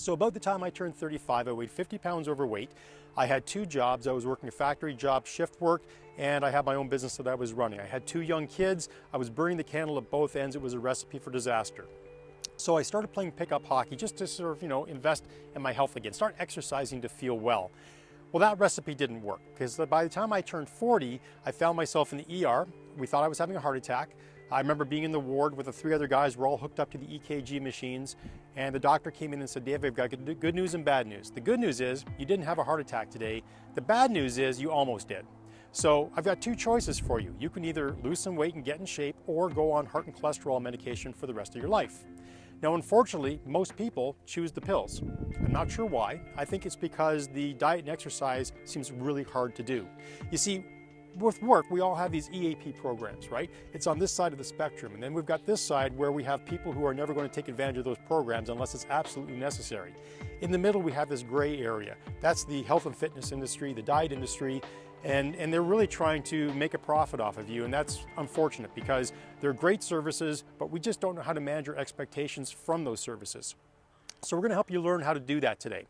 So about the time I turned 35, I weighed 50 pounds overweight. I had two jobs. I was working a factory job, shift work, and I had my own business that I was running. I had two young kids. I was burning the candle at both ends. It was a recipe for disaster. So I started playing pickup hockey just to sort of, invest in my health again, start exercising to feel well. Well, that recipe didn't work because by the time I turned 40, I found myself in the ER. We thought I was having a heart attack. I remember being in the ward with the three other guys. We're all hooked up to the EKG machines. And the doctor came in and said, Dave, I've got good news and bad news. The good news is you didn't have a heart attack today. The bad news is you almost did. So I've got two choices for you. You can either lose some weight and get in shape or go on heart and cholesterol medication for the rest of your life. Now, unfortunately, most people choose the pills. I'm not sure why. I think it's because the diet and exercise seems really hard to do. You see, with work, we all have these EAP programs, right? It's on this side of the spectrum. And then we've got this side where we have people who are never going to take advantage of those programs unless it's absolutely necessary. In the middle, we have this gray area. That's the health and fitness industry, the diet industry, and they're really trying to make a profit off of you. And that's unfortunate because they're great services, but we just don't know how to manage our expectations from those services. So we're going to help you learn how to do that today.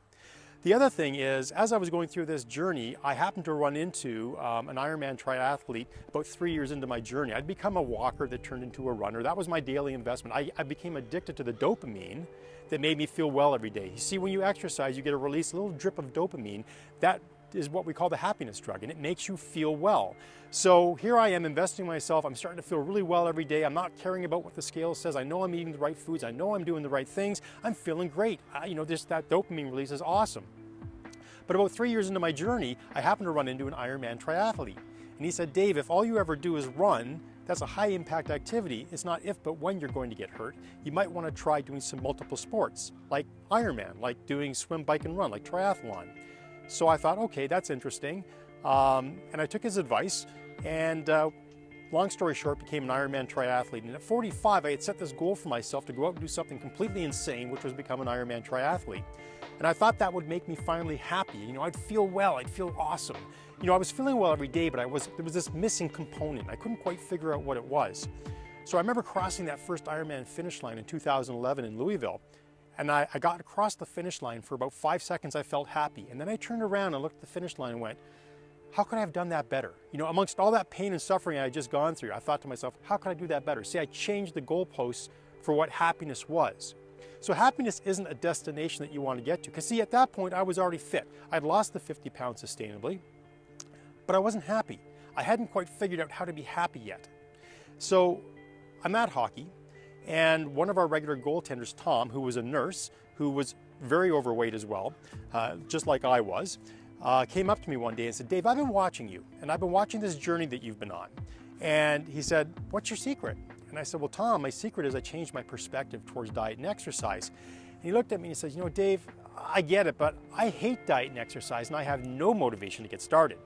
The other thing is, as I was going through this journey, I happened to run into an Ironman triathlete about 3 years into my journey. I'd become a walker that turned into a runner. That was my daily investment. I became addicted to the dopamine that made me feel well every day. You see, when you exercise, you get a release, a little drip of dopamine. That is what we call the happiness drug, and it makes you feel well. So here I am investing in myself. I'm starting to feel really well every day. I'm not caring about what the scale says. I know I'm eating the right foods. I know I'm doing the right things. I'm feeling great. That dopamine release is awesome. But about 3 years into my journey, I happened to run into an Ironman triathlete. And he said, Dave, if all you ever do is run, that's a high impact activity. It's not if, but when you're going to get hurt. You might want to try doing some multiple sports, like Ironman, like doing swim, bike, and run, like triathlon. So I thought, okay, that's interesting. And I took his advice, and long story short, became an Ironman triathlete. And at 45, I had set this goal for myself to go out and do something completely insane, which was become an Ironman triathlete. And I thought that would make me finally happy. I'd feel well, I'd feel awesome. I was feeling well every day, but there was this missing component. I couldn't quite figure out what it was. So I remember crossing that first Ironman finish line in 2011 in Louisville. And I got across the finish line. For about 5 seconds, I felt happy. And then I turned around and looked at the finish line and went, how could I have done that better? Amongst all that pain and suffering I had just gone through, I thought to myself, how could I do that better? See, I changed the goalposts for what happiness was. So happiness isn't a destination that you want to get to. Because see, at that point, I was already fit. I'd lost the 50 pounds sustainably, but I wasn't happy. I hadn't quite figured out how to be happy yet. So I'm at hockey, and one of our regular goaltenders, Tom, who was a nurse, who was very overweight as well, just like I was, came up to me one day and said, Dave, I've been watching you, and I've been watching this journey that you've been on. And he said, what's your secret? And I said, well, Tom, my secret is I changed my perspective towards diet and exercise. And he looked at me and he said, Dave, I get it, but I hate diet and exercise, and I have no motivation to get started.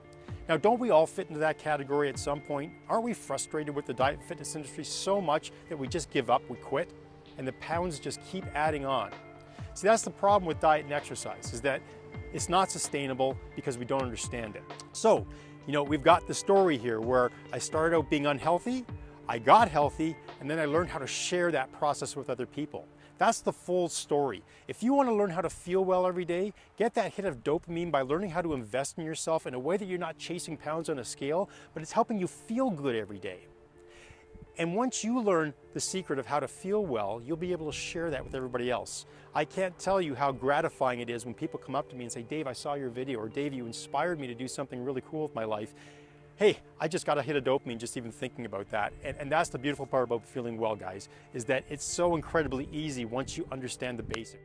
Now, don't we all fit into that category at some point? Aren't we frustrated with the diet and fitness industry so much that we just give up, we quit, and the pounds just keep adding on? See, that's the problem with diet and exercise, is that it's not sustainable because we don't understand it. So, we've got the story here where I started out being unhealthy, I got healthy, and then I learned how to share that process with other people. That's the full story. If you want to learn how to feel well every day, get that hit of dopamine by learning how to invest in yourself in a way that you're not chasing pounds on a scale, but it's helping you feel good every day. And once you learn the secret of how to feel well, you'll be able to share that with everybody else. I can't tell you how gratifying it is when people come up to me and say, Dave, I saw your video, or Dave, you inspired me to do something really cool with my life. Hey, I just got a hit of dopamine just even thinking about that. And that's the beautiful part about feeling well, guys, is that it's so incredibly easy once you understand the basics.